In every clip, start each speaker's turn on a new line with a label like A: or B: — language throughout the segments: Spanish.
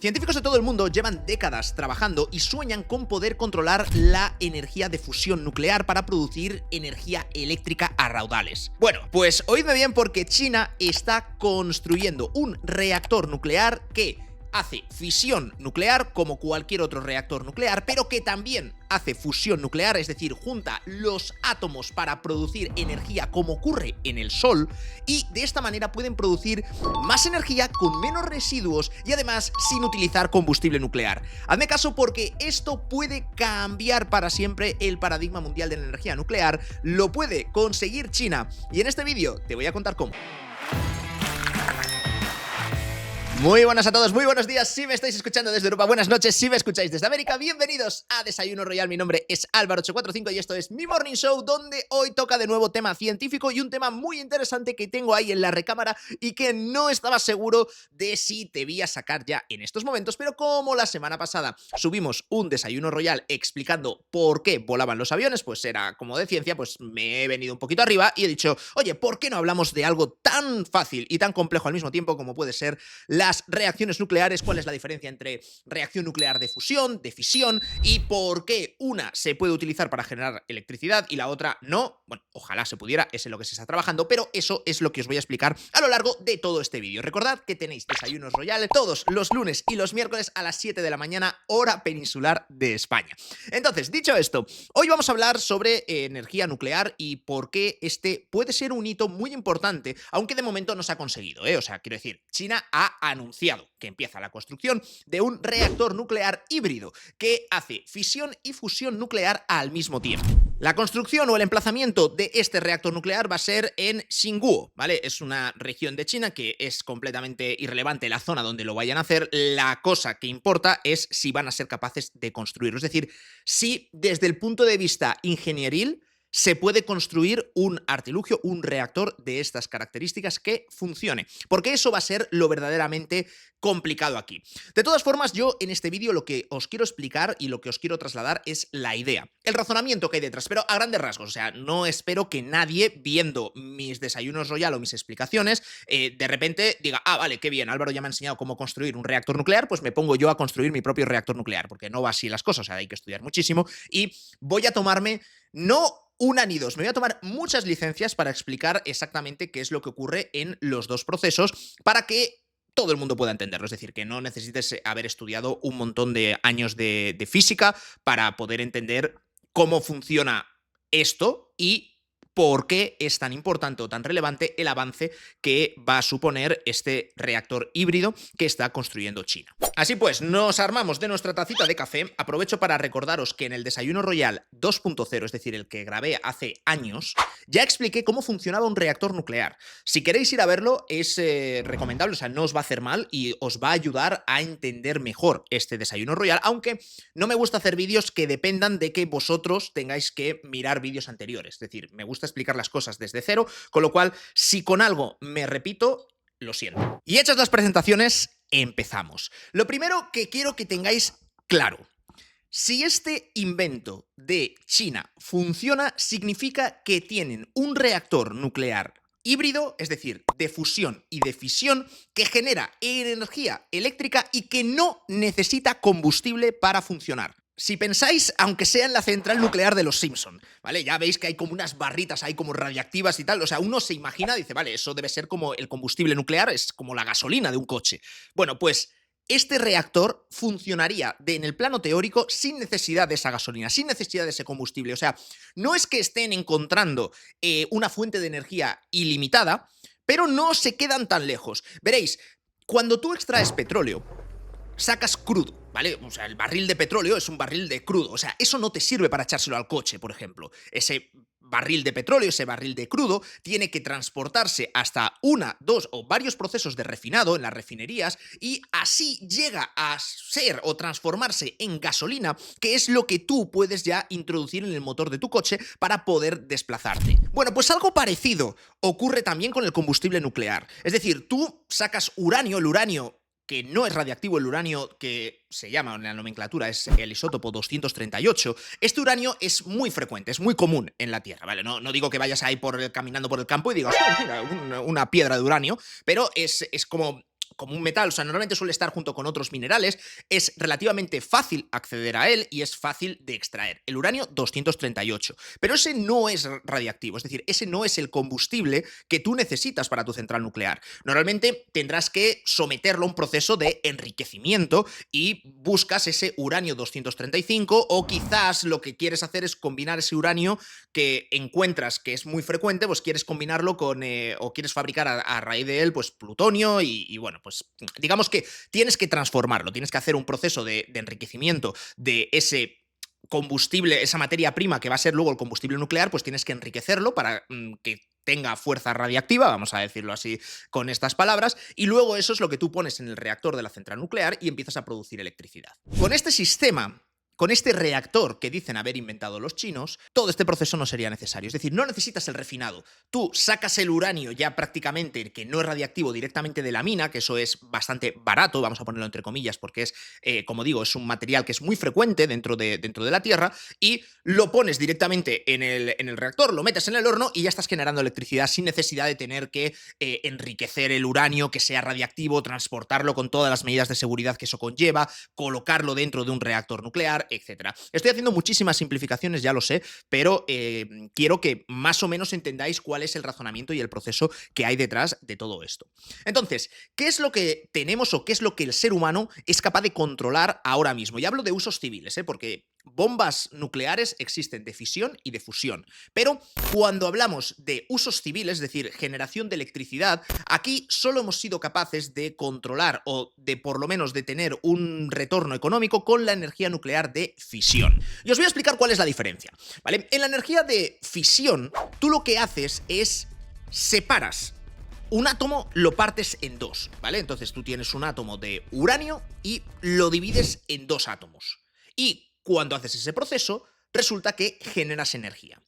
A: Científicos de todo el mundo llevan décadas trabajando y sueñan con poder controlar la energía de fusión nuclear para producir energía eléctrica a raudales. Bueno, pues oídme bien porque China está construyendo un reactor nuclear que hace fisión nuclear como cualquier otro reactor nuclear, pero que también hace fusión nuclear, es decir, junta los átomos para producir energía como ocurre en el Sol, y de esta manera pueden producir más energía con menos residuos y además sin utilizar combustible nuclear. Hazme caso porque esto puede cambiar para siempre el paradigma mundial de la energía nuclear, lo puede conseguir China, y en este vídeo te voy a contar cómo. Muy buenas a todos, muy buenos días, si me estáis escuchando desde Europa, buenas noches, si me escucháis desde América, bienvenidos a Desayuno Royal, mi nombre es Álvaro845 y esto es mi Morning Show, donde hoy toca de nuevo tema científico y un tema muy interesante que tengo ahí en la recámara y que no estaba seguro de si te voy a sacar ya en estos momentos, pero como la semana pasada subimos un Desayuno Royal explicando por qué volaban los aviones, pues era como de ciencia, pues me he venido un poquito arriba y he dicho, oye, ¿por qué no hablamos de algo tan fácil y tan complejo al mismo tiempo como puede ser las reacciones nucleares? ¿Cuál es la diferencia entre reacción nuclear de fusión, de fisión, y por qué una se puede utilizar para generar electricidad y la otra no? Bueno, ojalá se pudiera, es en lo que se está trabajando, pero eso es lo que os voy a explicar a lo largo de todo este vídeo. Recordad que tenéis Desayunos Royal todos los lunes y los miércoles a las 7 de la mañana, hora peninsular de España. Entonces, dicho esto, hoy vamos a hablar sobre energía nuclear y por qué este puede ser un hito muy importante, aunque de momento no se ha conseguido, ¿eh? O sea, quiero decir, China ha anunciado que empieza la construcción de un reactor nuclear híbrido que hace fisión y fusión nuclear al mismo tiempo. La construcción o el emplazamiento de este reactor nuclear va a ser en Xinguo, ¿vale? Es una región de China que es completamente irrelevante la zona donde lo vayan a hacer. La cosa que importa es si van a ser capaces de construirlo, es decir, si desde el punto de vista ingenieril se puede construir un artilugio, un reactor de estas características que funcione, porque eso va a ser lo verdaderamente complicado aquí. De todas formas, yo en este vídeo lo que os quiero explicar y lo que os quiero trasladar es la idea, el razonamiento que hay detrás, pero a grandes rasgos. O sea, no espero que nadie viendo mis Desayunos Royal o mis explicaciones de repente diga, ah, vale, qué bien, Álvaro ya me ha enseñado cómo construir un reactor nuclear, pues me pongo yo a construir mi propio reactor nuclear, porque no va así las cosas. O sea, hay que estudiar muchísimo y voy a tomarme, no una ni dos, me voy a tomar muchas licencias para explicar exactamente qué es lo que ocurre en los dos procesos para que todo el mundo pueda entenderlo. Es decir, que no necesites haber estudiado un montón de años de física para poder entender cómo funciona esto y por qué es tan importante o tan relevante el avance que va a suponer este reactor híbrido que está construyendo China. Así pues, nos armamos de nuestra tacita de café. Aprovecho para recordaros que en el Desayuno Royal 2.0, es decir, el que grabé hace años, ya expliqué cómo funcionaba un reactor nuclear. Si queréis ir a verlo, es recomendable, o sea, no os va a hacer mal y os va a ayudar a entender mejor este Desayuno Royal, aunque no me gusta hacer vídeos que dependan de que vosotros tengáis que mirar vídeos anteriores. Es decir, me gusta explicar las cosas desde cero, con lo cual, si con algo me repito, lo siento. Y hechas las presentaciones, empezamos. Lo primero que quiero que tengáis claro: si este invento de China funciona, significa que tienen un reactor nuclear híbrido, es decir, de fusión y de fisión, que genera energía eléctrica y que no necesita combustible para funcionar. Si pensáis, aunque sea en la central nuclear de los Simpson, ¿vale? Ya veis que hay como unas barritas ahí como radiactivas y tal, o sea, uno se imagina, dice, vale, eso debe ser como el combustible nuclear, es como la gasolina de un coche. Bueno, pues este reactor funcionaría en el plano teórico sin necesidad de esa gasolina, sin necesidad de ese combustible. O sea, no es que estén encontrando una fuente de energía ilimitada, pero no se quedan tan lejos. Veréis, cuando tú extraes petróleo, sacas crudo, ¿vale? O sea, el barril de petróleo es un barril de crudo. O sea, eso no te sirve para echárselo al coche, por ejemplo. Ese barril de petróleo, ese barril de crudo, tiene que transportarse hasta una, dos o varios procesos de refinado en las refinerías y así llega a ser o transformarse en gasolina, que es lo que tú puedes ya introducir en el motor de tu coche para poder desplazarte. Bueno, pues algo parecido ocurre también con el combustible nuclear. Es decir, tú sacas uranio, el uranio que no es radiactivo, el uranio que se llama en la nomenclatura es el isótopo 238, este uranio es muy frecuente, es muy común en la Tierra, ¿vale? No digo que vayas ahí caminando por el campo y digas, oh, mira, una piedra de uranio, pero es como como un metal, o sea, normalmente suele estar junto con otros minerales, es relativamente fácil acceder a él y es fácil de extraer. El uranio 238. Pero ese no es radiactivo, es decir, ese no es el combustible que tú necesitas para tu central nuclear. Normalmente tendrás que someterlo a un proceso de enriquecimiento y buscas ese uranio 235 o quizás lo que quieres hacer es combinar ese uranio que encuentras que es muy frecuente, pues quieres combinarlo con, o quieres fabricar a raíz de él, pues plutonio y bueno, pues digamos que tienes que transformarlo, tienes que hacer un proceso de enriquecimiento de ese combustible, esa materia prima que va a ser luego el combustible nuclear, pues tienes que enriquecerlo para que tenga fuerza radiactiva, vamos a decirlo así con estas palabras, y luego eso es lo que tú pones en el reactor de la central nuclear y empiezas a producir electricidad. Con este sistema, con este reactor que dicen haber inventado los chinos, todo este proceso no sería necesario. Es decir, no necesitas el refinado. Tú sacas el uranio ya prácticamente, que no es radiactivo, directamente de la mina, que eso es bastante barato, vamos a ponerlo entre comillas, porque es, como digo, es un material que es muy frecuente dentro de la Tierra, y lo pones directamente en el reactor, lo metes en el horno y ya estás generando electricidad sin necesidad de tener que enriquecer el uranio, que sea radiactivo, transportarlo con todas las medidas de seguridad que eso conlleva, colocarlo dentro de un reactor nuclear, etcétera. Estoy haciendo muchísimas simplificaciones, ya lo sé, pero quiero que más o menos entendáis cuál es el razonamiento y el proceso que hay detrás de todo esto. Entonces, ¿qué es lo que tenemos o qué es lo que el ser humano es capaz de controlar ahora mismo? Y hablo de usos civiles, porque bombas nucleares existen de fisión y de fusión, pero cuando hablamos de usos civiles, es decir, generación de electricidad, aquí solo hemos sido capaces de controlar o de por lo menos de tener un retorno económico con la energía nuclear de fisión. Y os voy a explicar cuál es la diferencia, ¿vale? En la energía de fisión, tú lo que haces es separas un átomo, lo partes en dos, ¿vale? Entonces tú tienes un átomo de uranio y lo divides en dos átomos. Y cuando haces ese proceso, resulta que generas energía.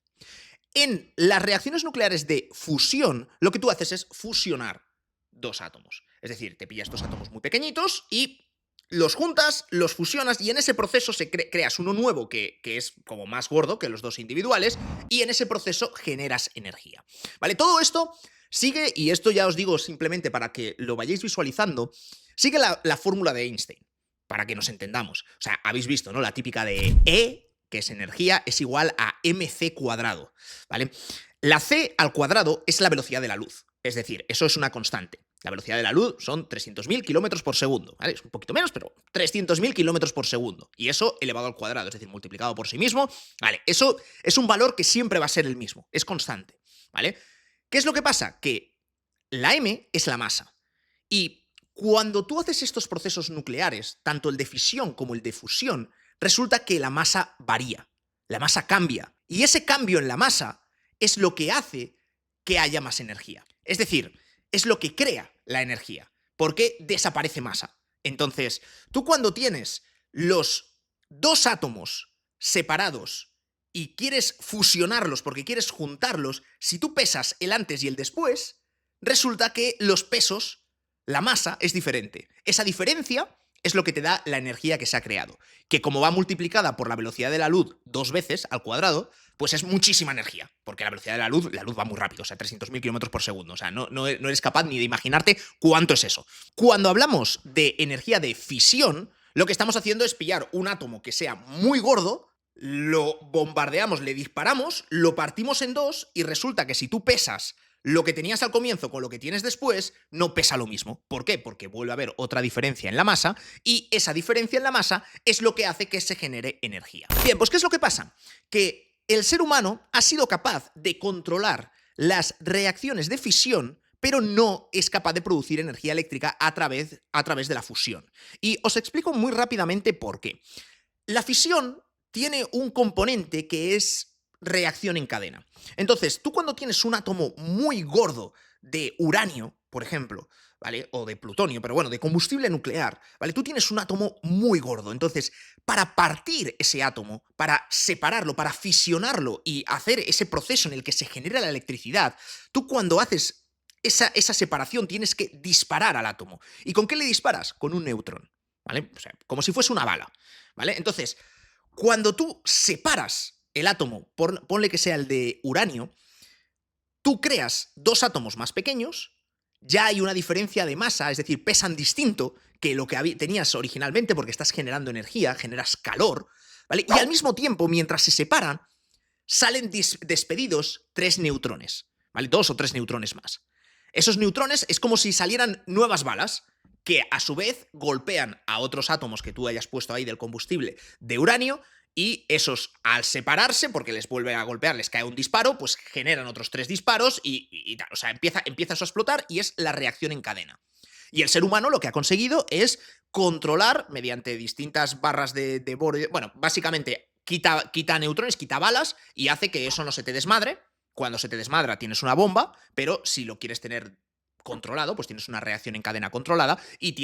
A: En las reacciones nucleares de fusión, lo que tú haces es fusionar dos átomos. Es decir, te pillas dos átomos muy pequeñitos y los juntas, los fusionas y en ese proceso creas uno nuevo que es como más gordo que los dos individuales y en ese proceso generas energía. ¿Vale? Todo esto sigue, y esto ya os digo simplemente para que lo vayáis visualizando, sigue la fórmula de Einstein, para que nos entendamos. O sea, habéis visto, ¿no? La típica de E, que es energía, es igual a mc cuadrado, ¿vale? La c al cuadrado es la velocidad de la luz, es decir, eso es una constante. La velocidad de la luz son 300.000 kilómetros por segundo, ¿vale? Es un poquito menos, pero 300.000 kilómetros por segundo. Y eso elevado al cuadrado, es decir, multiplicado por sí mismo, ¿vale? Eso es un valor que siempre va a ser el mismo, es constante, ¿vale? ¿Qué es lo que pasa? Que la m es la masa. Y cuando tú haces estos procesos nucleares, tanto el de fisión como el de fusión, resulta que la masa varía, la masa cambia. Y ese cambio en la masa es lo que hace que haya más energía. Es decir, es lo que crea la energía, porque desaparece masa. Entonces, tú cuando tienes los dos átomos separados y quieres fusionarlos porque quieres juntarlos, si tú pesas el antes y el después, resulta que los pesos, la masa, es diferente. Esa diferencia es lo que te da la energía que se ha creado, que como va multiplicada por la velocidad de la luz 2 veces al cuadrado, pues es muchísima energía, porque la velocidad de la luz va muy rápido, o sea, 300.000 kilómetros por segundo, o sea, no eres capaz ni de imaginarte cuánto es eso. Cuando hablamos de energía de fisión, lo que estamos haciendo es pillar un átomo que sea muy gordo, lo bombardeamos, le disparamos, lo partimos en dos y resulta que si tú pesas lo que tenías al comienzo con lo que tienes después, no pesa lo mismo. ¿Por qué? Porque vuelve a haber otra diferencia en la masa y esa diferencia en la masa es lo que hace que se genere energía. Bien, pues ¿qué es lo que pasa? Que el ser humano ha sido capaz de controlar las reacciones de fisión, pero no es capaz de producir energía eléctrica a través de la fusión. Y os explico muy rápidamente por qué. La fisión tiene un componente que es reacción en cadena. Entonces, tú cuando tienes un átomo muy gordo de uranio, por ejemplo, ¿vale? O de plutonio, pero bueno, de combustible nuclear, ¿vale? Tú tienes un átomo muy gordo. Entonces, para partir ese átomo, para separarlo, para fisionarlo y hacer ese proceso en el que se genera la electricidad, tú cuando haces esa separación tienes que disparar al átomo. ¿Y con qué le disparas? Con un neutrón, ¿vale? O sea, como si fuese una bala, ¿vale? Entonces, cuando tú separas el átomo, ponle que sea el de uranio, tú creas dos átomos más pequeños ya hay una diferencia de masa, es decir, pesan distinto que lo que tenías originalmente porque estás generando energía, generas calor, ¿vale? Y al mismo tiempo, mientras se separan, salen despedidos 3 neutrones, ¿vale? 2 o 3 neutrones más. Esos neutrones es como si salieran nuevas balas que a su vez golpean a otros átomos que tú hayas puesto ahí del combustible de uranio y esos al separarse, porque les vuelve a golpear, les cae un disparo, pues generan otros 3 disparos y tal. O sea, empieza eso a explotar y es la reacción en cadena. Y el ser humano lo que ha conseguido es controlar mediante distintas barras de Bohr. Bueno, básicamente quita neutrones, quita balas y hace que eso no se te desmadre. Cuando se te desmadra tienes una bomba, pero si lo quieres tener controlado, pues tienes una reacción en cadena controlada y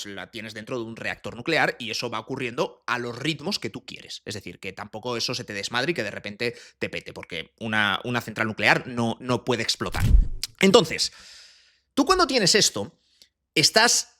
A: la tienes dentro de un reactor nuclear y eso va ocurriendo a los ritmos que tú quieres. Es decir, que tampoco eso se te desmadre y que de repente te pete, porque una central nuclear no puede explotar. Entonces, tú cuando tienes esto, estás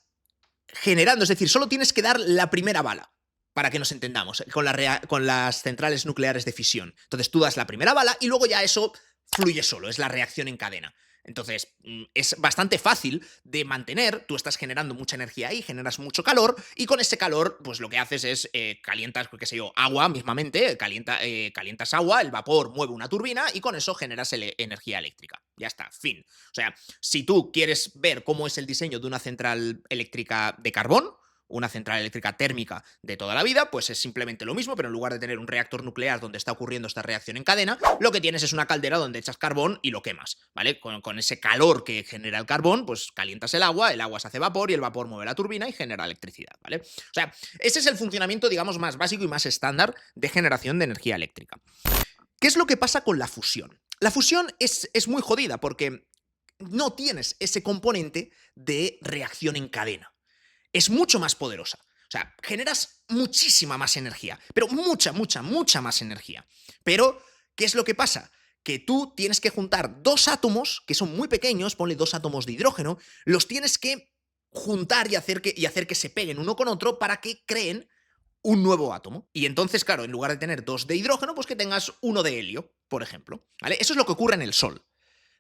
A: generando, es decir, solo tienes que dar la primera bala, para que nos entendamos, con las centrales nucleares de fisión. Entonces tú das la primera bala y luego ya eso fluye solo, es la reacción en cadena. Entonces, es bastante fácil de mantener, tú estás generando mucha energía ahí, generas mucho calor, y con ese calor, pues lo que haces es calientas, qué sé yo, agua mismamente, calientas agua, el vapor mueve una turbina, y con eso generas energía eléctrica. Ya está, fin. O sea, si tú quieres ver cómo es el diseño de una central eléctrica de carbón, una central eléctrica térmica de toda la vida, pues es simplemente lo mismo, pero en lugar de tener un reactor nuclear donde está ocurriendo esta reacción en cadena, lo que tienes es una caldera donde echas carbón y lo quemas, ¿vale? Con ese calor que genera el carbón, pues calientas el agua se hace vapor y el vapor mueve la turbina y genera electricidad, ¿vale? O sea, ese es el funcionamiento, digamos, más básico y más estándar de generación de energía eléctrica. ¿Qué es lo que pasa con la fusión? La fusión es muy jodida porque no tienes ese componente de reacción en cadena. Es mucho más poderosa. O sea, generas muchísima más energía, pero mucha más energía. Pero, ¿qué es lo que pasa? Que tú tienes que juntar 2 átomos, que son muy pequeños, ponle 2 átomos de hidrógeno, los tienes que juntar y hacer que se peguen uno con otro para que creen un nuevo átomo. Y entonces, claro, en lugar de tener 2 de hidrógeno, pues que tengas 1 de helio, por ejemplo. ¿Vale? Eso es lo que ocurre en el Sol.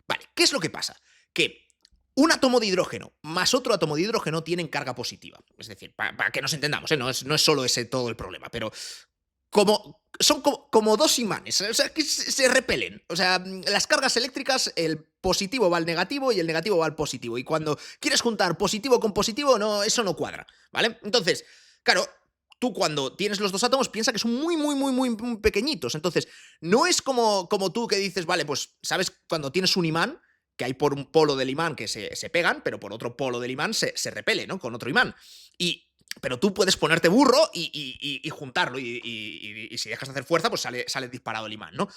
A: Vale, ¿qué es lo que pasa? Que un átomo de hidrógeno más otro átomo de hidrógeno tienen carga positiva. Es decir, para que nos entendamos, ¿eh? No es solo ese todo el problema, pero son como 2 imanes, o sea, que se repelen. O sea, las cargas eléctricas, el positivo va al negativo y el negativo va al positivo. Y cuando quieres juntar positivo con positivo, no, eso no cuadra, ¿vale? Entonces, claro, tú cuando tienes los 2 átomos piensa que son muy pequeñitos. Entonces, no es como tú que dices, vale, pues, ¿sabes? Cuando tienes un imán, que hay por un polo del imán que se pegan, pero por otro polo del imán se repele, ¿no? Con otro imán. Pero tú puedes ponerte burro y juntarlo, y si dejas de hacer fuerza, pues sale disparado el imán, ¿no?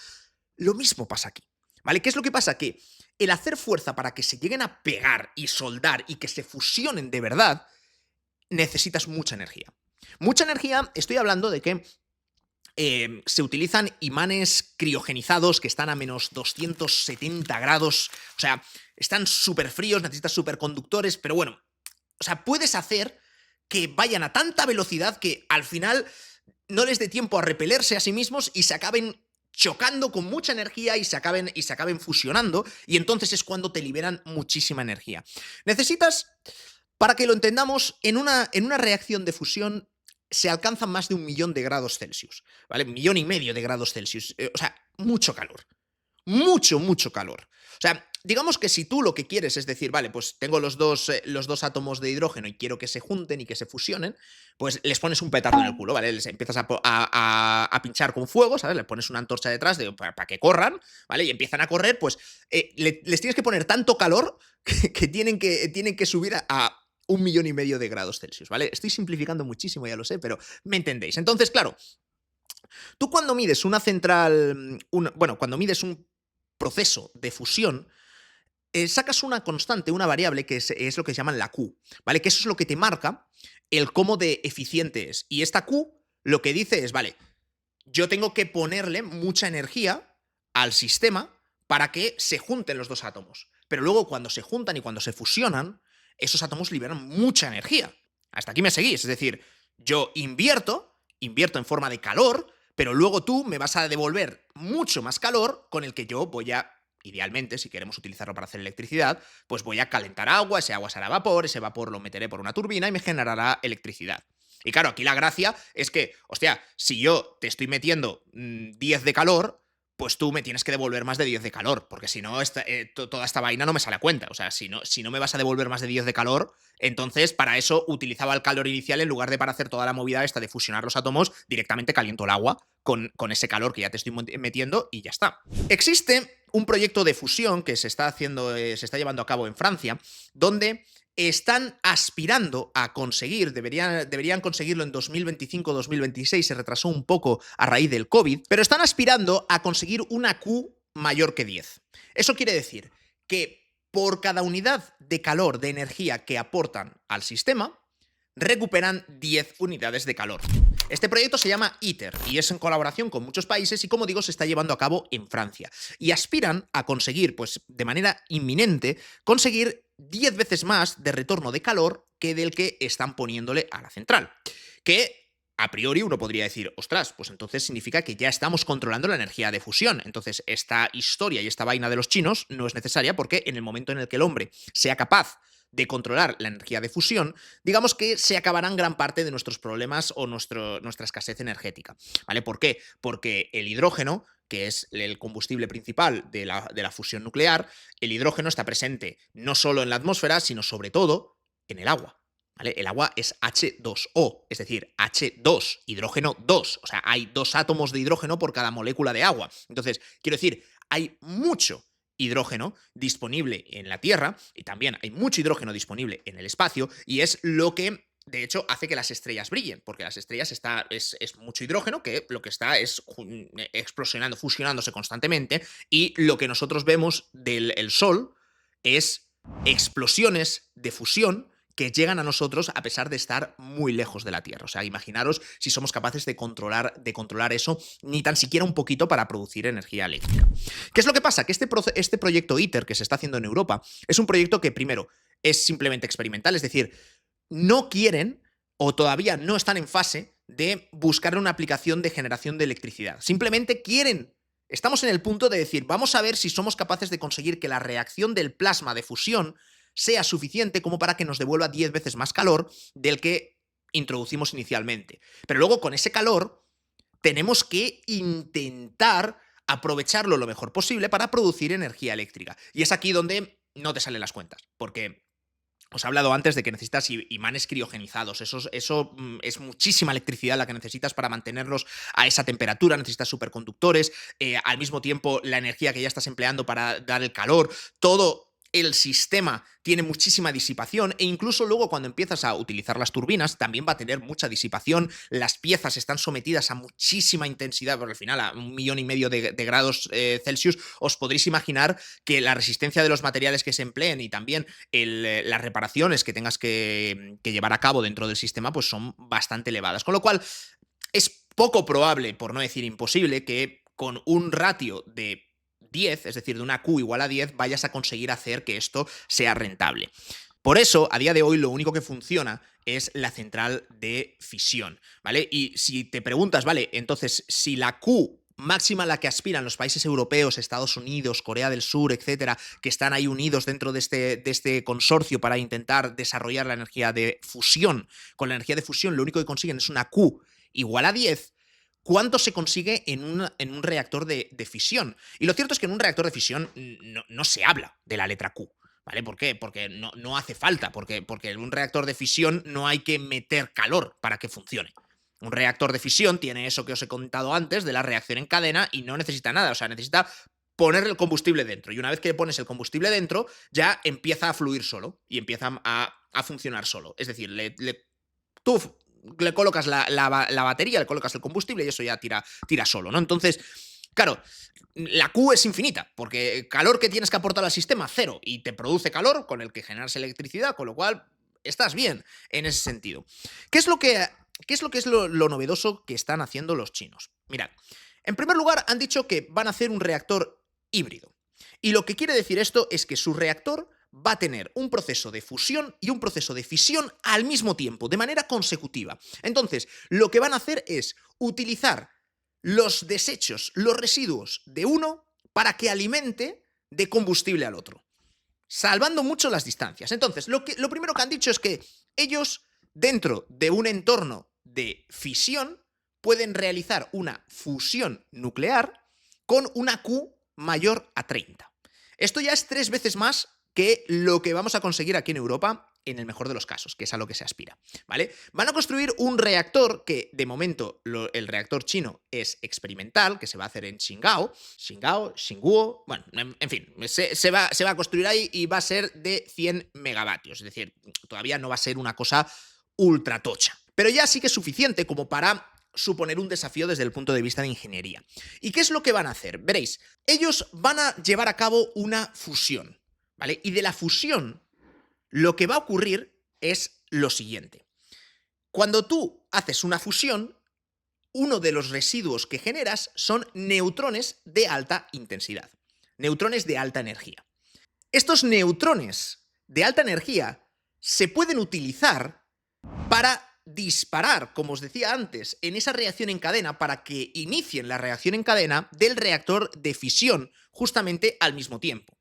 A: Lo mismo pasa aquí, ¿vale? ¿Qué es lo que pasa? Que el hacer fuerza para que se lleguen a pegar y soldar y que se fusionen de verdad, necesitas mucha energía. Mucha energía, estoy hablando de que se utilizan imanes criogenizados que están a menos 270 grados, o sea, están súper fríos, necesitas superconductores, pero bueno, o sea, puedes hacer que vayan a tanta velocidad que al final no les dé tiempo a repelerse a sí mismos y se acaben chocando con mucha energía y se acaben fusionando, y entonces es cuando te liberan muchísima energía. Necesitas, para que lo entendamos, en una reacción de fusión se alcanzan más de 1.000.000 de grados Celsius, ¿vale? 1.500.000 de grados Celsius. O sea, mucho calor. Mucho calor. O sea, digamos que si tú lo que quieres es decir, vale, pues tengo los dos átomos de hidrógeno y quiero que se junten y que se fusionen, pues les pones un petardo en el culo, ¿vale? Les empiezas a pinchar con fuego, ¿sabes? Les pones una antorcha detrás para que corran, ¿vale? Y empiezan a correr, pues les tienes que poner tanto calor que tienen que subir a 1.500.000 de grados Celsius, ¿vale? Estoy simplificando muchísimo, ya lo sé, pero me entendéis. Entonces, claro, tú cuando mides una central, cuando mides un proceso de fusión, sacas una constante, una variable que es lo que se llama la Q, ¿vale? Que eso es lo que te marca el cómo de eficiente es. Y esta Q lo que dice es, vale, yo tengo que ponerle mucha energía al sistema para que se junten los 2 átomos. Pero luego cuando se juntan y cuando se fusionan, esos átomos liberan mucha energía. Hasta aquí me seguís. Es decir, yo invierto en forma de calor, pero luego tú me vas a devolver mucho más calor con el que yo voy a idealmente, si queremos utilizarlo para hacer electricidad, pues voy a calentar agua, ese agua será vapor, ese vapor lo meteré por una turbina y me generará electricidad. Y claro, aquí la gracia es que, hostia, si yo te estoy metiendo 10 de calor, pues tú me tienes que devolver más de 10 de calor, porque si no, toda esta vaina no me sale a cuenta. O sea, si no me vas a devolver más de 10 de calor, entonces para eso utilizaba el calor inicial en lugar de para hacer toda la movida esta de fusionar los átomos, directamente caliento el agua con ese calor que ya te estoy metiendo y ya está. Existe un proyecto de fusión que se está haciendo, se está llevando a cabo en Francia, donde están aspirando a conseguir, deberían conseguirlo en 2025-2026, se retrasó un poco a raíz del COVID, pero están aspirando a conseguir una Q mayor que 10. Eso quiere decir que por cada unidad de calor, de energía que aportan al sistema, recuperan 10 unidades de calor. Este proyecto se llama ITER y es en colaboración con muchos países y, como digo, se está llevando a cabo en Francia. Y aspiran a conseguir, pues de manera inminente, conseguir 10 veces más de retorno de calor que del que están poniéndole a la central. Que a priori uno podría decir, ostras, pues entonces significa que ya estamos controlando la energía de fusión. Entonces esta historia y esta vaina de los chinos no es necesaria porque en el momento en el que el hombre sea capaz de controlar la energía de fusión, digamos que se acabarán gran parte de nuestros problemas o nuestra escasez energética. ¿Vale? ¿Por qué? Porque el hidrógeno, que es el combustible principal de la fusión nuclear, el hidrógeno está presente no solo en la atmósfera, sino sobre todo en el agua. ¿Vale? El agua es H2O, es decir, H2, hidrógeno 2. O sea, hay 2 átomos de hidrógeno por cada molécula de agua. Entonces, quiero decir, hay mucho hidrógeno disponible en la Tierra y también hay mucho hidrógeno disponible en el espacio y es lo que de hecho hace que las estrellas brillen, porque las estrellas es mucho hidrógeno que lo que está es explosionando, fusionándose constantemente, y lo que nosotros vemos del Sol es explosiones de fusión que llegan a nosotros a pesar de estar muy lejos de la Tierra. O sea, imaginaros si somos capaces de controlar eso, ni tan siquiera un poquito, para producir energía eléctrica. ¿Qué es lo que pasa? Que este proyecto ITER que se está haciendo en Europa es un proyecto que, primero, es simplemente experimental, es decir, no quieren o todavía no están en fase de buscar una aplicación de generación de electricidad. Simplemente quieren. Estamos en el punto de decir, vamos a ver si somos capaces de conseguir que la reacción del plasma de fusión sea suficiente como para que nos devuelva 10 veces más calor del que introducimos inicialmente. Pero luego, con ese calor, tenemos que intentar aprovecharlo lo mejor posible para producir energía eléctrica. Y es aquí donde no te salen las cuentas, porque os he hablado antes de que necesitas imanes criogenizados. Eso es muchísima electricidad la que necesitas para mantenerlos a esa temperatura. Necesitas superconductores. Al mismo tiempo, la energía que ya estás empleando para dar el calor. Todo el sistema tiene muchísima disipación, e incluso luego cuando empiezas a utilizar las turbinas también va a tener mucha disipación. Las piezas están sometidas a muchísima intensidad, porque al final a 1,5 millones de grados Celsius os podréis imaginar que la resistencia de los materiales que se empleen y también las reparaciones que tengas que llevar a cabo dentro del sistema pues son bastante elevadas. Con lo cual es poco probable, por no decir imposible, que con un ratio de 10, es decir, de una Q igual a 10, vayas a conseguir hacer que esto sea rentable. Por eso, a día de hoy, lo único que funciona es la central de fisión, ¿vale? Y si te preguntas, vale, entonces, si la Q máxima a la que aspiran los países europeos, Estados Unidos, Corea del Sur, etcétera, que están ahí unidos dentro de este consorcio para intentar desarrollar la energía de fusión, con la energía de fusión lo único que consiguen es una Q igual a 10, ¿cuánto se consigue en un reactor de fisión? Y lo cierto es que en un reactor de fisión no se habla de la letra Q, ¿vale? ¿Por qué? Porque no hace falta, porque en un reactor de fisión no hay que meter calor para que funcione. Un reactor de fisión tiene eso que os he contado antes de la reacción en cadena y no necesita nada, o sea, necesita poner el combustible dentro, y una vez que le pones el combustible dentro ya empieza a fluir solo y empieza a funcionar solo. Es decir, tú le colocas la batería, le colocas el combustible y eso ya tira solo, ¿no? Entonces, claro, la Q es infinita, porque calor que tienes que aportar al sistema, cero, y te produce calor con el que generas electricidad, con lo cual estás bien en ese sentido. ¿Qué es lo novedoso que están haciendo los chinos? Mirad, en primer lugar han dicho que van a hacer un reactor híbrido. Y lo que quiere decir esto es que su reactor va a tener un proceso de fusión y un proceso de fisión al mismo tiempo, de manera consecutiva. Entonces, lo que van a hacer es utilizar los desechos, los residuos de uno para que alimente de combustible al otro, salvando mucho las distancias. Entonces, lo primero que han dicho es que ellos, dentro de un entorno de fisión, pueden realizar una fusión nuclear con una Q mayor a 30. Esto ya es 3 veces más que lo que vamos a conseguir aquí en Europa en el mejor de los casos, que es a lo que se aspira, ¿vale? Van a construir un reactor que, de momento, el reactor chino es experimental, que se va a hacer en Xinguo, bueno, en fin, se va a construir ahí y va a ser de 100 megavatios, es decir, todavía no va a ser una cosa ultra tocha, pero ya sí que es suficiente como para suponer un desafío desde el punto de vista de ingeniería. ¿Y qué es lo que van a hacer? Veréis, ellos van a llevar a cabo una fusión, ¿vale? Y de la fusión, lo que va a ocurrir es lo siguiente. Cuando tú haces una fusión, uno de los residuos que generas son neutrones de alta intensidad, neutrones de alta energía. Estos neutrones de alta energía se pueden utilizar para disparar, como os decía antes, en esa reacción en cadena para que inicien la reacción en cadena del reactor de fisión justamente al mismo tiempo.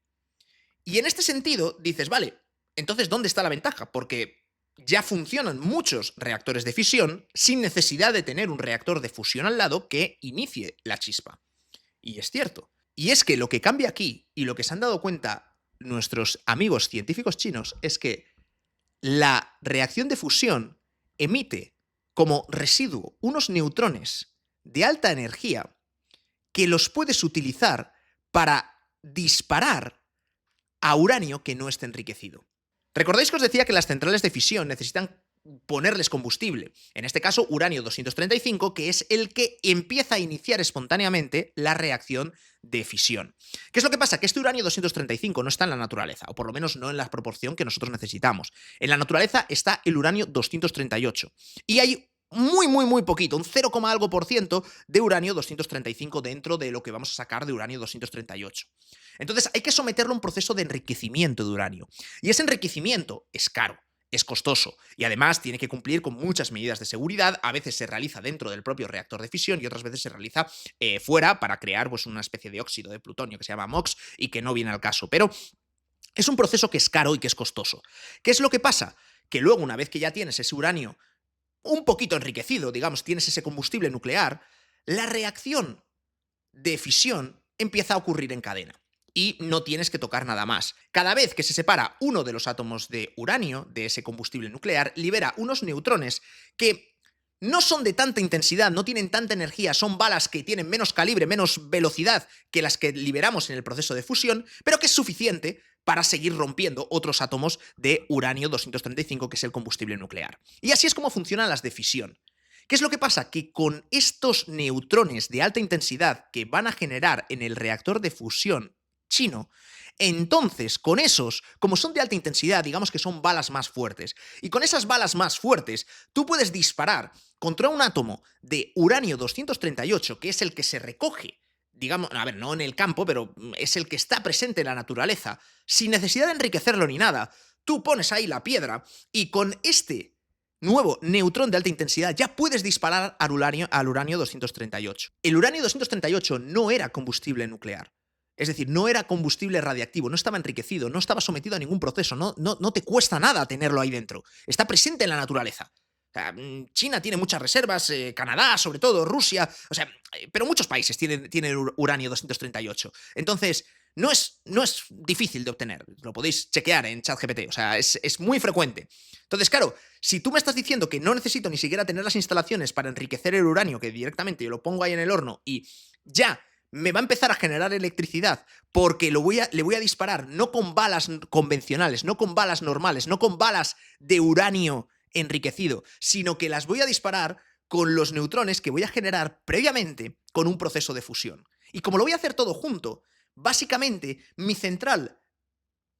A: Y en este sentido dices, vale, entonces ¿dónde está la ventaja? Porque ya funcionan muchos reactores de fisión sin necesidad de tener un reactor de fusión al lado que inicie la chispa. Y es cierto. Y es que lo que cambia aquí y lo que se han dado cuenta nuestros amigos científicos chinos es que la reacción de fusión emite como residuo unos neutrones de alta energía que los puedes utilizar para disparar a uranio que no esté enriquecido. ¿Recordáis que os decía que las centrales de fisión necesitan ponerles combustible? En este caso, uranio 235, que es el que empieza a iniciar espontáneamente la reacción de fisión. ¿Qué es lo que pasa? Que este uranio 235 no está en la naturaleza, o por lo menos no en la proporción que nosotros necesitamos. En la naturaleza está el uranio 238. Y hay muy poquito, un 0, algo por ciento de uranio 235 dentro de lo que vamos a sacar de uranio 238. Entonces hay que someterlo a un proceso de enriquecimiento de uranio. Y ese enriquecimiento es caro, es costoso y además tiene que cumplir con muchas medidas de seguridad. A veces se realiza dentro del propio reactor de fisión y otras veces se realiza fuera para crear pues, una especie de óxido de plutonio que se llama MOX y que no viene al caso. Pero es un proceso que es caro y que es costoso. ¿Qué es lo que pasa? Que luego, una vez que ya tienes ese uranio un poquito enriquecido, digamos, tienes ese combustible nuclear, la reacción de fisión empieza a ocurrir en cadena. Y no tienes que tocar nada más. Cada vez que se separa uno de los átomos de uranio, de ese combustible nuclear, libera unos neutrones que no son de tanta intensidad, no tienen tanta energía, son balas que tienen menos calibre, menos velocidad que las que liberamos en el proceso de fusión, pero que es suficiente para seguir rompiendo otros átomos de uranio 235, que es el combustible nuclear. Y así es como funcionan las de fisión. ¿Qué es lo que pasa? Que con estos neutrones de alta intensidad que van a generar en el reactor de fusión chino, entonces con esos, como son de alta intensidad, digamos que son balas más fuertes, y con esas balas más fuertes tú puedes disparar contra un átomo de uranio 238, que es el que se recoge, digamos, a ver, no en el campo, pero es el que está presente en la naturaleza, sin necesidad de enriquecerlo ni nada. Tú pones ahí la piedra y con este nuevo neutrón de alta intensidad ya puedes disparar al uranio 238. El uranio 238 no era combustible nuclear. Es decir, no era combustible radiactivo, no estaba enriquecido, no estaba sometido a ningún proceso, no te cuesta nada tenerlo ahí dentro. Está presente en la naturaleza. O sea, China tiene muchas reservas, Canadá sobre todo, Rusia, o sea, pero muchos países tienen uranio 238. Entonces, no es difícil de obtener, lo podéis chequear en ChatGPT, o sea, es muy frecuente. Entonces, claro, si tú me estás diciendo que no necesito ni siquiera tener las instalaciones para enriquecer el uranio, que directamente yo lo pongo ahí en el horno y ya me va a empezar a generar electricidad porque le voy a disparar no con balas convencionales, no con balas normales, no con balas de uranio enriquecido, sino que las voy a disparar con los neutrones que voy a generar previamente con un proceso de fusión. Y como lo voy a hacer todo junto, básicamente mi central,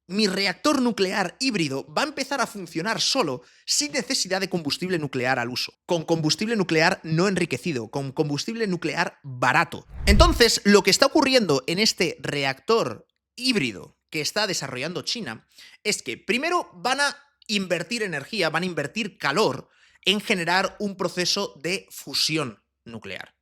A: mi reactor nuclear híbrido va a empezar a funcionar solo sin necesidad de combustible nuclear al uso, con combustible nuclear no enriquecido, con combustible nuclear barato. Entonces, lo que está ocurriendo en este reactor híbrido que está desarrollando China es que primero van a invertir energía, van a invertir calor en generar un proceso de fusión nuclear.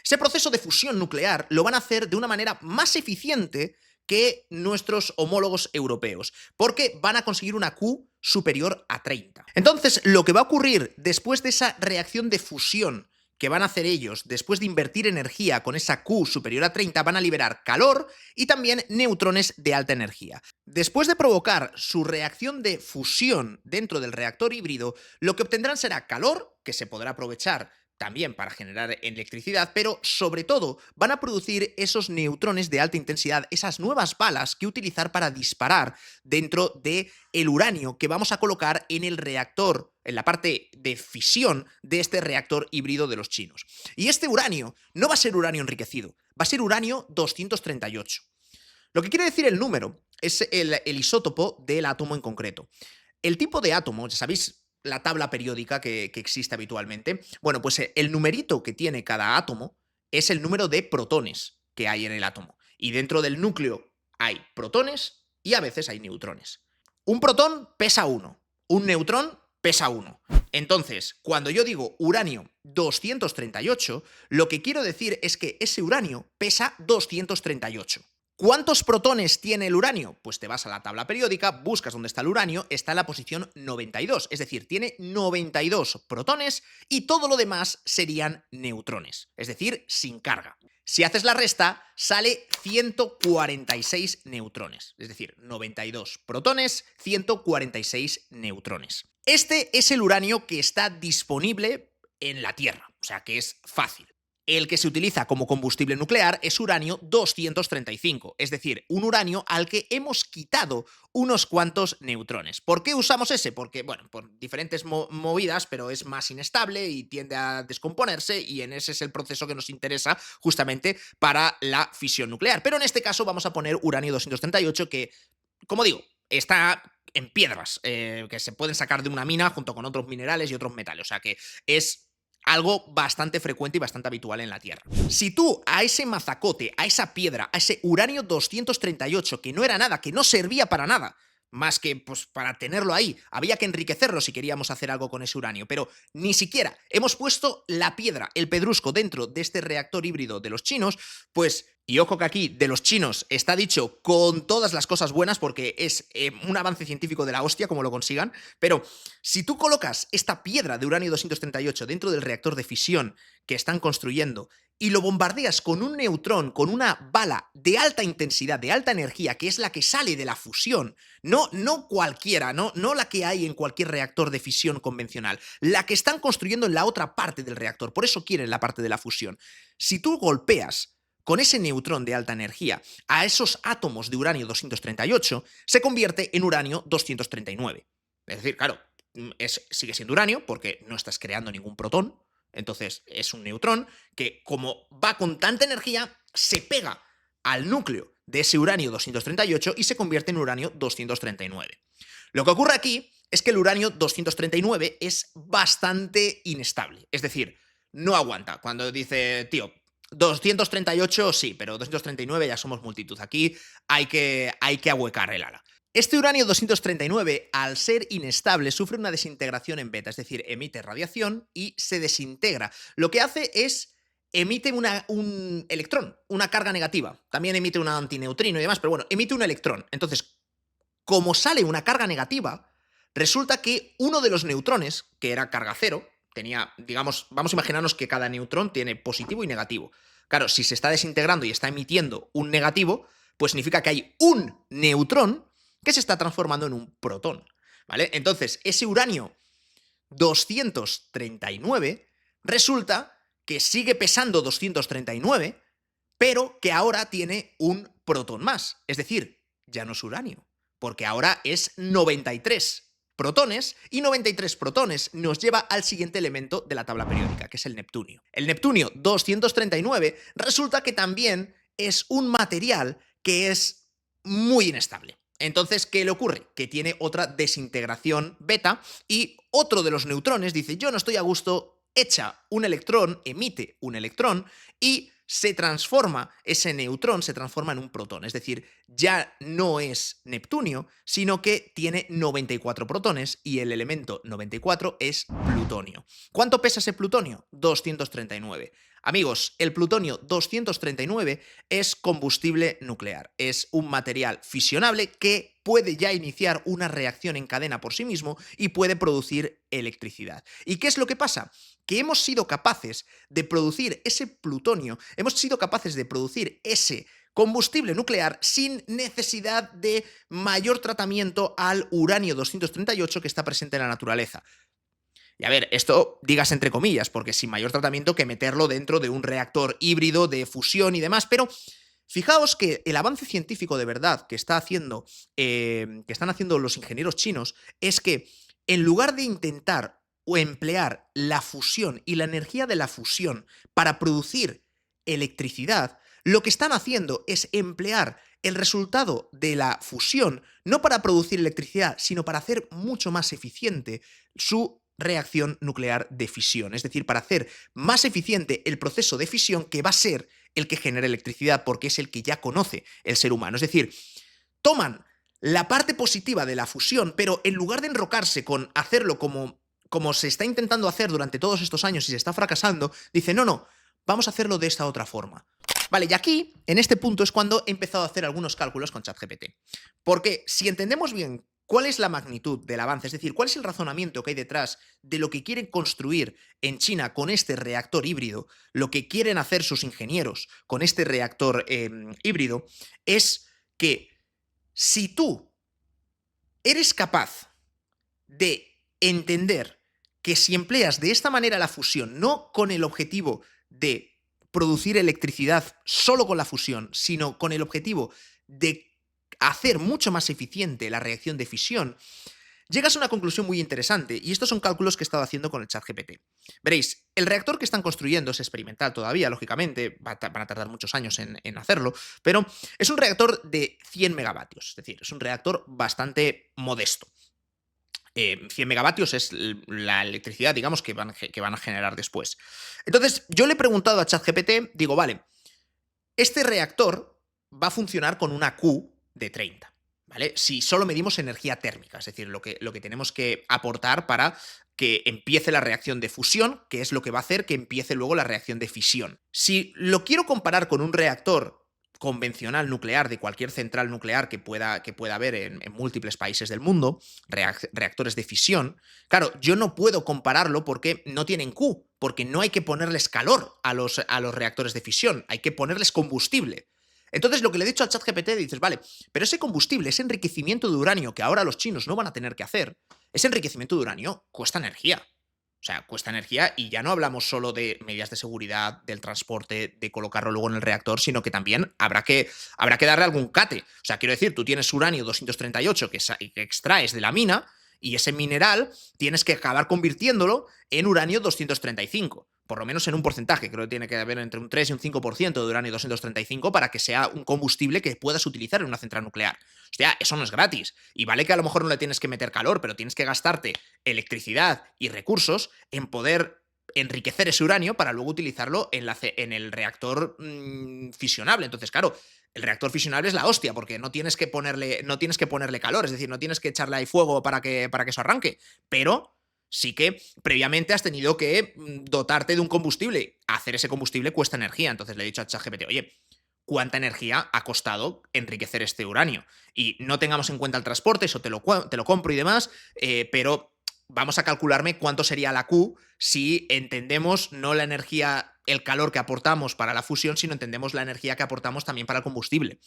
A: Ese proceso de fusión nuclear lo van a hacer de una manera más eficiente que nuestros homólogos europeos, porque van a conseguir una Q superior a 30. Entonces, lo que va a ocurrir después de esa reacción de fusión que van a hacer ellos, después de invertir energía con esa Q superior a 30, van a liberar calor y también neutrones de alta energía. Después de provocar su reacción de fusión dentro del reactor híbrido, lo que obtendrán será calor, que se podrá aprovechar también para generar electricidad, pero sobre todo van a producir esos neutrones de alta intensidad, esas nuevas balas que utilizar para disparar dentro del uranio que vamos a colocar en el reactor, en la parte de fisión de este reactor híbrido de los chinos. Y este uranio no va a ser uranio enriquecido, va a ser uranio 238. Lo que quiere decir el número es el isótopo del átomo en concreto. El tipo de átomo, ya sabéis, la tabla periódica que existe habitualmente, bueno, pues el numerito que tiene cada átomo es el número de protones que hay en el átomo. Y dentro del núcleo hay protones y a veces hay neutrones. Un protón pesa 1, un neutrón pesa 1. Entonces, cuando yo digo uranio 238, lo que quiero decir es que ese uranio pesa 238. ¿Cuántos protones tiene el uranio? Pues te vas a la tabla periódica, buscas dónde está el uranio, está en la posición 92, es decir, tiene 92 protones y todo lo demás serían neutrones, es decir, sin carga. Si haces la resta, sale 146 neutrones, es decir, 92 protones, 146 neutrones. Este es el uranio que está disponible en la Tierra, o sea que es fácil. El que se utiliza como combustible nuclear es uranio 235, es decir, un uranio al que hemos quitado unos cuantos neutrones. ¿Por qué usamos ese? Porque, bueno, por diferentes movidas, pero es más inestable y tiende a descomponerse y en ese es el proceso que nos interesa justamente para la fisión nuclear. Pero en este caso vamos a poner uranio 238 que, como digo, está en piedras, que se pueden sacar de una mina junto con otros minerales y otros metales, o sea que es algo bastante frecuente y bastante habitual en la Tierra. Si tú a ese mazacote, a esa piedra, a ese uranio 238, que no era nada, que no servía para nada, más que pues para tenerlo ahí, había que enriquecerlo si queríamos hacer algo con ese uranio, pero ni siquiera hemos puesto la piedra, el pedrusco dentro de este reactor híbrido de los chinos, pues, y ojo que aquí de los chinos está dicho con todas las cosas buenas porque es un avance científico de la hostia como lo consigan, pero si tú colocas esta piedra de uranio 238 dentro del reactor de fisión que están construyendo y lo bombardeas con un neutrón, con una bala de alta intensidad, de alta energía, que es la que sale de la fusión, no cualquiera, no la que hay en cualquier reactor de fisión convencional, la que están construyendo en la otra parte del reactor, por eso quieren la parte de la fusión. Si tú golpeas con ese neutrón de alta energía a esos átomos de uranio 238, se convierte en uranio 239. Es decir, claro, sigue siendo uranio porque no estás creando ningún protón, entonces es un neutrón que, como va con tanta energía, se pega al núcleo de ese uranio 238 y se convierte en uranio 239. Lo que ocurre aquí es que el uranio 239 es bastante inestable, es decir, no aguanta. Cuando dice, tío, 238 sí, pero 239 ya somos multitud. Aquí hay que ahuecar el ala. Este uranio 239, al ser inestable, sufre una desintegración en beta, es decir, emite radiación y se desintegra. Lo que hace es emite un electrón, una carga negativa. También emite un antineutrino y demás, pero bueno, emite un electrón. Entonces, como sale una carga negativa, resulta que uno de los neutrones, que era carga cero, tenía, digamos, vamos a imaginarnos que cada neutrón tiene positivo y negativo. Claro, si se está desintegrando y está emitiendo un negativo, pues significa que hay un neutrón que se está transformando en un protón, ¿vale? Entonces, ese uranio 239 resulta que sigue pesando 239, pero que ahora tiene un protón más. Es decir, ya no es uranio, porque ahora es 93 protones, y 93 protones nos lleva al siguiente elemento de la tabla periódica, que es el neptunio. El neptunio 239 resulta que también es un material que es muy inestable. Entonces, ¿qué le ocurre? Que tiene otra desintegración beta y otro de los neutrones dice, yo no estoy a gusto, echa un electrón, emite un electrón y se transforma, ese neutrón se transforma en un protón, es decir, ya no es neptunio, sino que tiene 94 protones y el elemento 94 es plutonio. ¿Cuánto pesa ese plutonio? 239. Amigos, el plutonio 239 es combustible nuclear. Es un material fisionable que puede ya iniciar una reacción en cadena por sí mismo y puede producir electricidad. ¿Y qué es lo que pasa? Que hemos sido capaces de producir ese plutonio, hemos sido capaces de producir ese combustible nuclear sin necesidad de mayor tratamiento al uranio 238 que está presente en la naturaleza. Y a ver, esto digas entre comillas, porque sin mayor tratamiento que meterlo dentro de un reactor híbrido de fusión y demás, pero fijaos que el avance científico de verdad que están haciendo los ingenieros chinos es que en lugar de intentar o emplear la fusión y la energía de la fusión para producir electricidad, lo que están haciendo es emplear el resultado de la fusión no para producir electricidad, sino para hacer mucho más eficiente su reacción nuclear de fisión, es decir, para hacer más eficiente el proceso de fisión que va a ser el que genera electricidad, porque es el que ya conoce el ser humano. Es decir, toman la parte positiva de la fusión, pero en lugar de enrocarse con hacerlo como se está intentando hacer durante todos estos años y se está fracasando, dicen, no, vamos a hacerlo de esta otra forma. Vale, y aquí, en este punto, es cuando he empezado a hacer algunos cálculos con ChatGPT. Porque si entendemos bien cuál es la magnitud del avance, es decir, cuál es el razonamiento que hay detrás de lo que quieren construir en China con este reactor híbrido, lo que quieren hacer sus ingenieros con este reactor híbrido, es que si tú eres capaz de entender que si empleas de esta manera la fusión, no con el objetivo de producir electricidad solo con la fusión, sino con el objetivo de hacer mucho más eficiente la reacción de fisión, llegas a una conclusión muy interesante, y estos son cálculos que he estado haciendo con el ChatGPT. Veréis, el reactor que están construyendo es experimental todavía, lógicamente, van a tardar muchos años en hacerlo, pero es un reactor de 100 megavatios, es decir, es un reactor bastante modesto. 100 megavatios es la electricidad, digamos, que van a generar después. Entonces, yo le he preguntado a ChatGPT, digo, vale, este reactor va a funcionar con una Q de 30, ¿vale? Si solo medimos energía térmica, es decir, lo que tenemos que aportar para que empiece la reacción de fusión, que es lo que va a hacer que empiece luego la reacción de fisión. Si lo quiero comparar con un reactor convencional nuclear de cualquier central nuclear que pueda haber en múltiples países del mundo, reactores de fisión, claro, yo no puedo compararlo porque no tienen Q, porque no hay que ponerles calor a los reactores de fisión, hay que ponerles combustible. Entonces lo que le he dicho al ChatGPT, dices, vale, pero ese combustible, ese enriquecimiento de uranio que ahora los chinos no van a tener que hacer, ese enriquecimiento de uranio cuesta energía. O sea, cuesta energía, y ya no hablamos solo de medidas de seguridad, del transporte, de colocarlo luego en el reactor, sino que también habrá que darle algún cate. O sea, quiero decir, tú tienes uranio 238 que extraes de la mina, y ese mineral tienes que acabar convirtiéndolo en uranio 235. Por lo menos en un porcentaje, creo que tiene que haber entre un 3 y un 5% de uranio 235 para que sea un combustible que puedas utilizar en una central nuclear. Hostia, eso no es gratis. Y vale que a lo mejor no le tienes que meter calor, pero tienes que gastarte electricidad y recursos en poder enriquecer ese uranio para luego utilizarlo en el reactor fisionable. Entonces, claro, el reactor fisionable es la hostia, porque no tienes que ponerle calor, es decir, no tienes que echarle ahí fuego para que eso arranque. Pero sí que previamente has tenido que dotarte de un combustible. Hacer ese combustible cuesta energía. Entonces le he dicho a ChatGPT, oye, ¿cuánta energía ha costado enriquecer este uranio? Y no tengamos en cuenta el transporte, eso te lo compro y demás, pero vamos a calcularme cuánto sería la Q si entendemos no la energía, el calor que aportamos para la fusión, sino entendemos la energía que aportamos también para el combustible.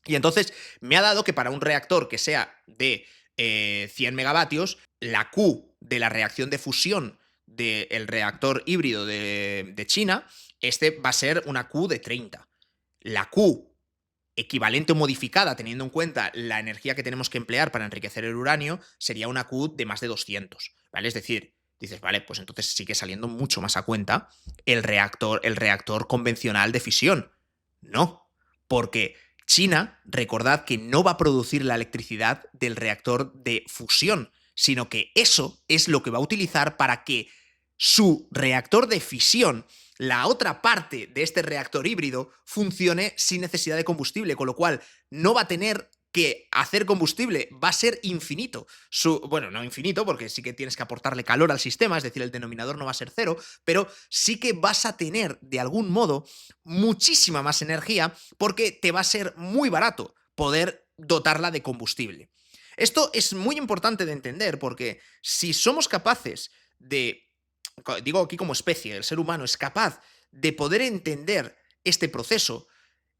A: Y entonces me ha dado que para un reactor que sea de 100 megavatios, la Q de la reacción de fusión del reactor híbrido de China, este va a ser una Q de 30. La Q equivalente o modificada, teniendo en cuenta la energía que tenemos que emplear para enriquecer el uranio, sería una Q de más de 200, ¿vale? Es decir, dices, vale, pues entonces sigue saliendo mucho más a cuenta el reactor convencional de fisión. No, porque China, recordad que no va a producir la electricidad del reactor de fusión, sino que eso es lo que va a utilizar para que su reactor de fisión, la otra parte de este reactor híbrido, funcione sin necesidad de combustible, con lo cual no va a tener que hacer combustible va a ser infinito. Bueno, no infinito, porque sí que tienes que aportarle calor al sistema, es decir, el denominador no va a ser cero, pero sí que vas a tener, de algún modo, muchísima más energía porque te va a ser muy barato poder dotarla de combustible. Esto es muy importante de entender porque si somos capaces de, digo aquí como especie, el ser humano es capaz de poder entender este proceso,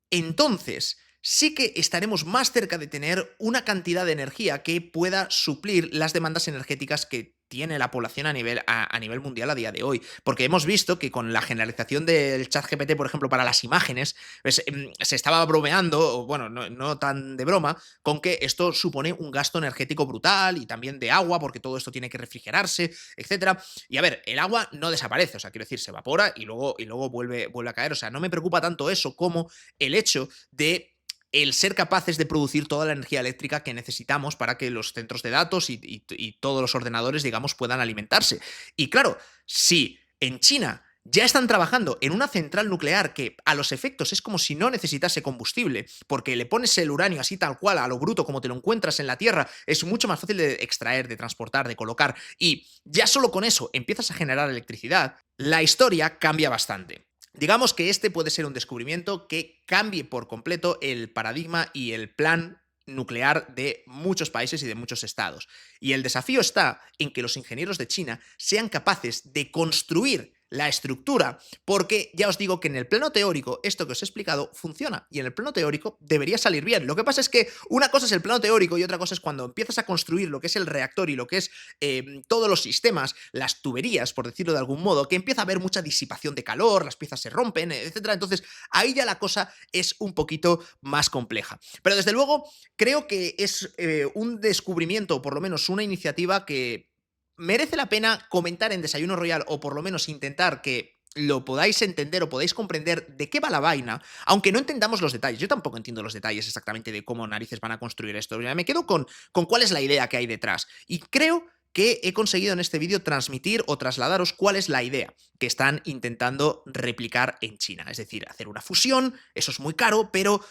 A: entonces sí que estaremos más cerca de tener una cantidad de energía que pueda suplir las demandas energéticas que tiene la población a nivel mundial a día de hoy. Porque hemos visto que con la generalización del ChatGPT, por ejemplo, para las imágenes, pues, se estaba bromeando, o bueno, no tan de broma, con que esto supone un gasto energético brutal y también de agua, porque todo esto tiene que refrigerarse, etcétera. Y a ver, el agua no desaparece, o sea, quiero decir, se evapora y luego vuelve a caer. O sea, no me preocupa tanto eso como el hecho de el ser capaces de producir toda la energía eléctrica que necesitamos para que los centros de datos y todos los ordenadores, digamos, puedan alimentarse. Y claro, si en China ya están trabajando en una central nuclear que a los efectos es como si no necesitase combustible, porque le pones el uranio así tal cual, a lo bruto, como te lo encuentras en la Tierra, es mucho más fácil de extraer, de transportar, de colocar, y ya solo con eso empiezas a generar electricidad, la historia cambia bastante. Digamos que este puede ser un descubrimiento que cambie por completo el paradigma y el plan nuclear de muchos países y de muchos estados. Y el desafío está en que los ingenieros de China sean capaces de construir la estructura, porque ya os digo que en el plano teórico esto que os he explicado funciona y en el plano teórico debería salir bien. Lo que pasa es que una cosa es el plano teórico y otra cosa es cuando empiezas a construir lo que es el reactor y lo que es todos los sistemas, las tuberías, por decirlo de algún modo, que empieza a haber mucha disipación de calor, las piezas se rompen, etcétera. Entonces ahí ya la cosa es un poquito más compleja. Pero desde luego creo que es un descubrimiento, o por lo menos una iniciativa que merece la pena comentar en Desayuno Royal, o por lo menos intentar que lo podáis entender o podáis comprender de qué va la vaina, aunque no entendamos los detalles. Yo tampoco entiendo los detalles exactamente de cómo narices van a construir esto. Me quedo con cuál es la idea que hay detrás. Y creo que he conseguido en este vídeo transmitir o trasladaros cuál es la idea que están intentando replicar en China. Es decir, hacer una fusión, eso es muy caro, pero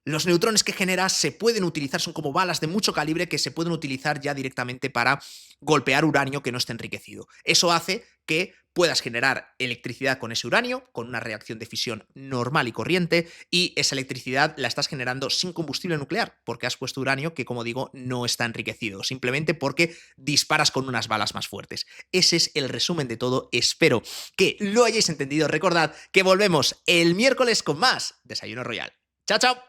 A: los neutrones que genera se pueden utilizar, son como balas de mucho calibre que se pueden utilizar ya directamente para golpear uranio que no esté enriquecido. Eso hace que puedas generar electricidad con ese uranio, con una reacción de fisión normal y corriente, y esa electricidad la estás generando sin combustible nuclear, porque has puesto uranio que, como digo, no está enriquecido, simplemente porque disparas con unas balas más fuertes. Ese es el resumen de todo. Espero que lo hayáis entendido. Recordad que volvemos el miércoles con más Desayuno Royal. ¡Chao, chao!